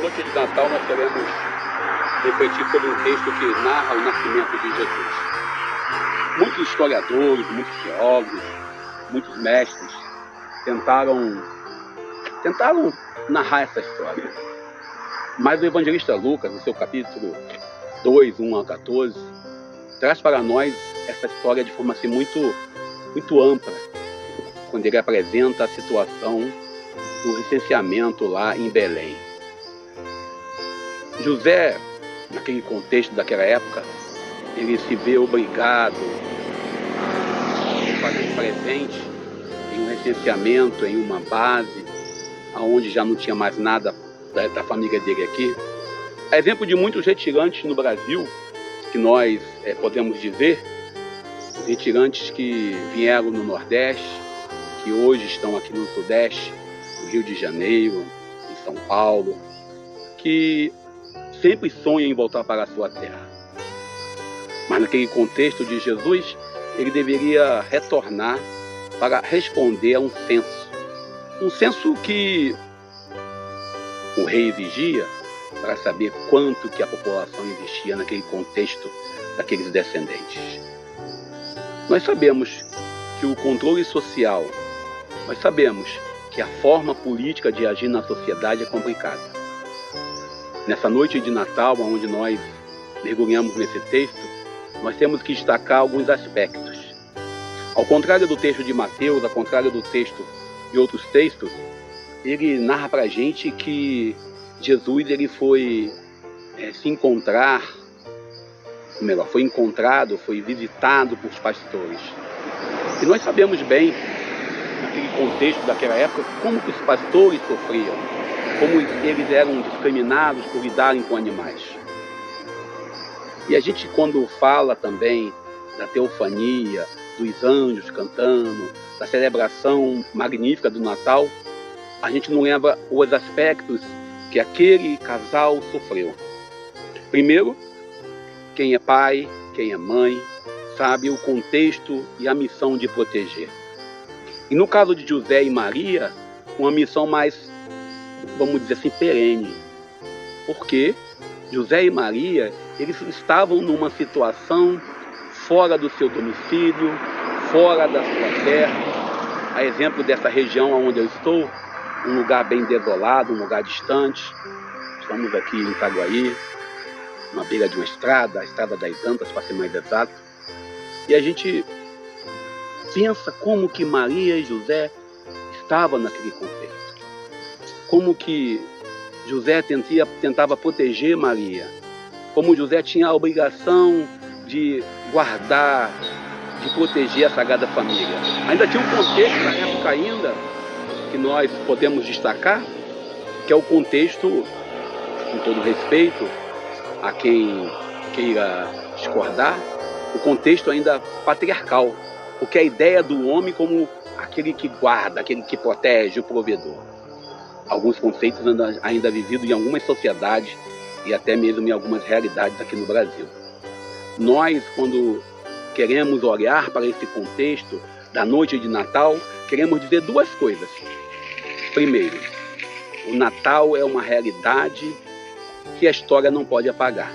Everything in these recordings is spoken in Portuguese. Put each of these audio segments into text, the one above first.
Noite de Natal nós queremos refletir sobre um texto que narra o nascimento de Jesus. Muitos historiadores, muitos teólogos, muitos mestres tentaram narrar essa história. Mas o evangelista Lucas, no seu capítulo 2, 1 a 14, traz para nós essa história de forma assim, muito ampla, quando ele apresenta a situação do recenseamento lá em Belém. José, naquele contexto daquela época, ele se vê obrigado a fazer presente em um recenseamento, em uma base, onde já não tinha mais nada da família dele aqui. A exemplo de muitos retirantes no Brasil, que nós podemos dizer, os retirantes que vieram no Nordeste, que hoje estão aqui no Sudeste, no Rio de Janeiro, em São Paulo, que sempre sonham em voltar para a sua terra. Mas naquele contexto de Jesus, ele deveria retornar para responder a um censo que o rei exigia para saber quanto que a população existia naquele contexto daqueles descendentes. Nós sabemos que o controle social, nós sabemos que a forma política de agir na sociedade é complicada. Nessa noite de Natal, onde nós mergulhamos nesse texto, nós temos que destacar alguns aspectos. Ao contrário do texto de Mateus, ao contrário do texto de outros textos, ele narra para a gente que Jesus ele foi foi visitado por pastores. E nós sabemos bem, naquele contexto daquela época, como que os pastores sofriam, como eles eram discriminados por lidarem com animais. E a gente, quando fala também da teofania, dos anjos cantando, da celebração magnífica do Natal, a gente não lembra os aspectos que aquele casal sofreu. Primeiro, quem é pai, quem é mãe, sabe o contexto e a missão de proteger. E no caso de José e Maria, uma missão mais, vamos dizer assim, perene. Porque José e Maria, eles estavam numa situação fora do seu domicílio, fora da sua terra. A exemplo dessa região onde eu estou, um lugar bem desolado, um lugar distante. Estamos aqui em Itaguaí, na beira de uma estrada, a Estrada das Antas, para ser mais exato. E a gente pensa como que Maria e José estavam naquele contexto. Como que José tentava proteger Maria. Como José tinha a obrigação de guardar, de proteger a Sagrada Família. Ainda tinha um contexto na época ainda, que nós podemos destacar, que é o contexto, com todo respeito a quem queira discordar, o contexto ainda patriarcal, porque a ideia do homem como aquele que guarda, aquele que protege, o provedor. Alguns conceitos ainda vividos em algumas sociedades e até mesmo em algumas realidades aqui no Brasil. Nós, quando queremos olhar para esse contexto da noite de Natal, queremos dizer duas coisas. Primeiro, o Natal é uma realidade que a história não pode apagar.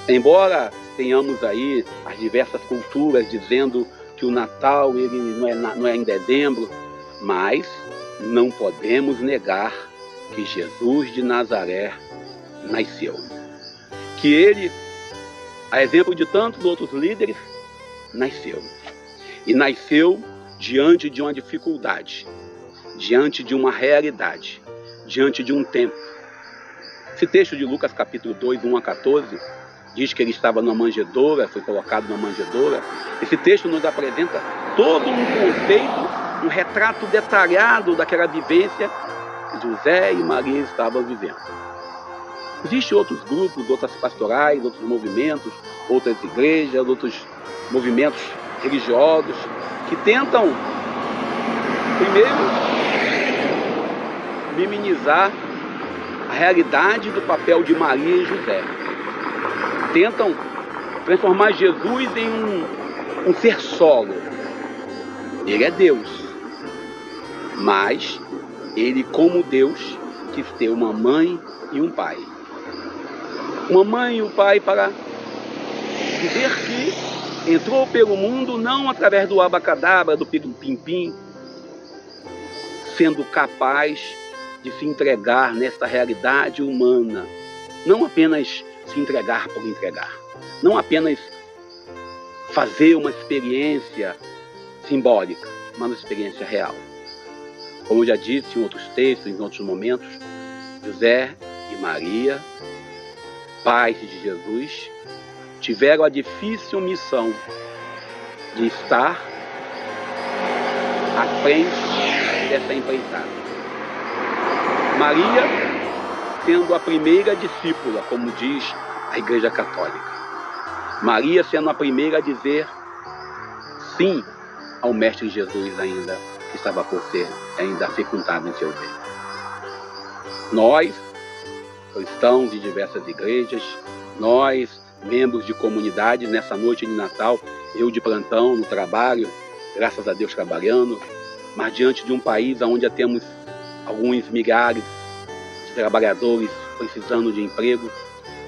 Embora tenhamos aí as diversas culturas dizendo que o Natal ele não é em dezembro, mas não podemos negar que Jesus de Nazaré nasceu. Que ele, a exemplo de tantos outros líderes, nasceu. E nasceu diante de uma dificuldade, diante de uma realidade, diante de um tempo. Esse texto de Lucas capítulo 2, 1 a 14, diz que ele estava numa manjedoura, foi colocado numa manjedoura. Esse texto nos apresenta todo um conceito, um retrato detalhado daquela vivência que José e Maria estavam vivendo. Existem outros grupos, outras pastorais, outros movimentos, outras igrejas, outros movimentos religiosos que tentam, primeiro, minimizar a realidade do papel de Maria e José. Tentam transformar Jesus em um ser solo. Ele é Deus, mas ele, como Deus, quis ter uma mãe e um pai. Uma mãe e um pai para dizer que entrou pelo mundo não através do abacadabra, do pim-pim, sendo capaz de se entregar nesta realidade humana. Não apenas se entregar por entregar. Não apenas fazer uma experiência simbólica, mas uma experiência real. Como eu já disse em outros textos, em outros momentos, José e Maria, pais de Jesus, tiveram a difícil missão de estar à frente dessa empreitada. Maria sendo a primeira discípula, como diz a Igreja Católica. Maria sendo a primeira a dizer sim ao Mestre Jesus ainda, que estava por ser ainda fecundado em seu ventre. Nós, cristãos de diversas igrejas, nós, membros de comunidades, nessa noite de Natal, eu de plantão no trabalho, graças a Deus trabalhando, mas diante de um país onde já temos alguns milhares de trabalhadores precisando de emprego,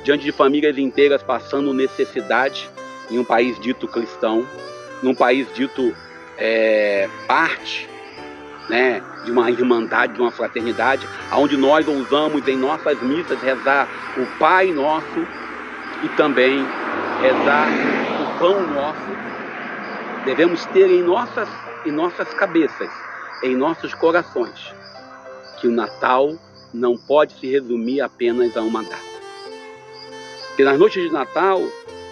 diante de famílias inteiras passando necessidade, em um país dito cristão, num país dito parte, né, de uma irmandade, de uma fraternidade, onde nós ousamos em nossas missas rezar o Pai Nosso e também rezar o Pão Nosso. Devemos ter em nossas cabeças, em nossos corações, que o Natal não pode se resumir apenas a uma data. Que nas noites de Natal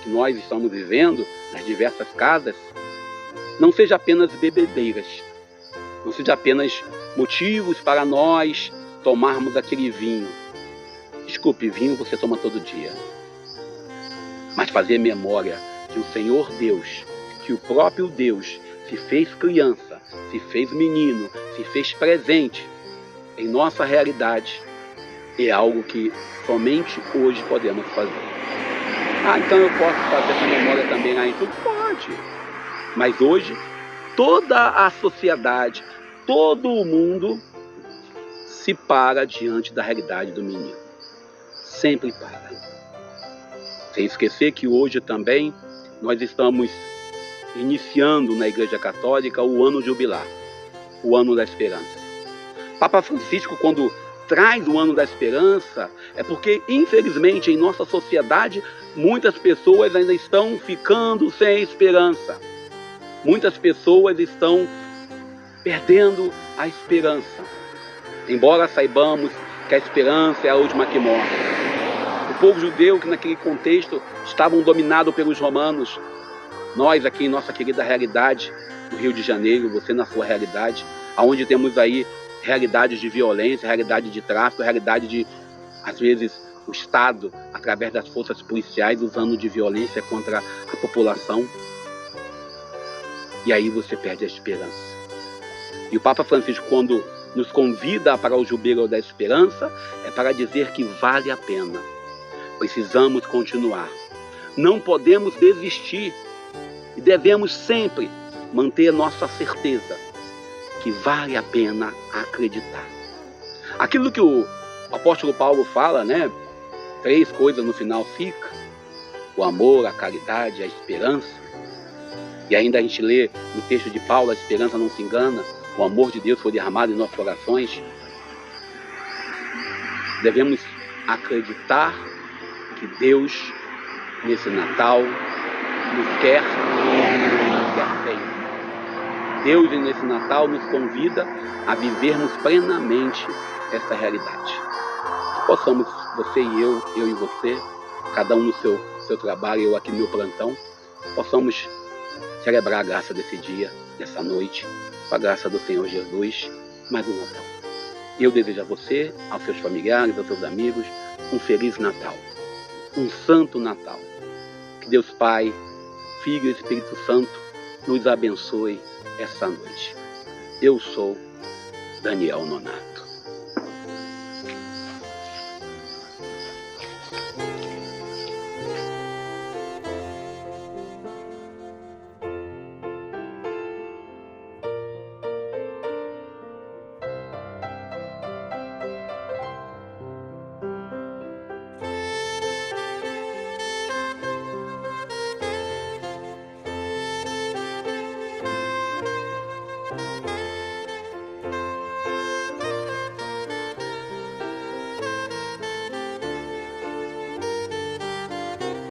que nós estamos vivendo, nas diversas casas, não seja apenas bebedeiras, não seja apenas motivos para nós tomarmos aquele vinho. Desculpe, vinho você toma todo dia. Mas fazer memória que o Senhor Deus, que o próprio Deus se fez criança, se fez menino, se fez presente em nossa realidade, é algo que somente hoje podemos fazer. Então eu posso fazer essa memória também lá em tudo? Pode. Mas hoje, toda a sociedade, todo o mundo se para diante da realidade do menino. Sempre para. Sem esquecer que hoje também nós estamos iniciando na Igreja Católica o ano jubilar, o ano da esperança. Papa Francisco, quando traz o ano da esperança, é porque, infelizmente, em nossa sociedade, muitas pessoas ainda estão ficando sem esperança. Muitas pessoas estão perdendo a esperança. Embora saibamos que a esperança é a última que morre. O povo judeu, que naquele contexto estavam dominados pelos romanos, nós aqui em nossa querida realidade, no Rio de Janeiro, você na sua realidade, onde temos aí realidades de violência, realidade de tráfico, realidade de, às vezes, o Estado, através das forças policiais, usando de violência contra a população. E aí você perde a esperança. E o Papa Francisco, quando nos convida para o Jubileu da Esperança, é para dizer que vale a pena. Precisamos continuar. Não podemos desistir. E devemos sempre manter nossa certeza que vale a pena acreditar. Aquilo que o apóstolo Paulo fala, né? 3 coisas no final fica: o amor, a caridade, a esperança. E ainda a gente lê no texto de Paulo: a esperança não se engana, o amor de Deus foi derramado em nossos corações. Devemos acreditar que Deus, nesse Natal, nos quer bem. Deus, nesse Natal, nos convida a vivermos plenamente essa realidade. Que possamos, você e eu e você, cada um no seu trabalho, eu aqui no meu plantão, possamos celebrar a graça desse dia, dessa noite, com a graça do Senhor Jesus, mais um Natal. Eu desejo a você, aos seus familiares, aos seus amigos, um feliz Natal, um santo Natal. Que Deus Pai, Filho e Espírito Santo nos abençoe essa noite. Eu sou Daniel Nonato.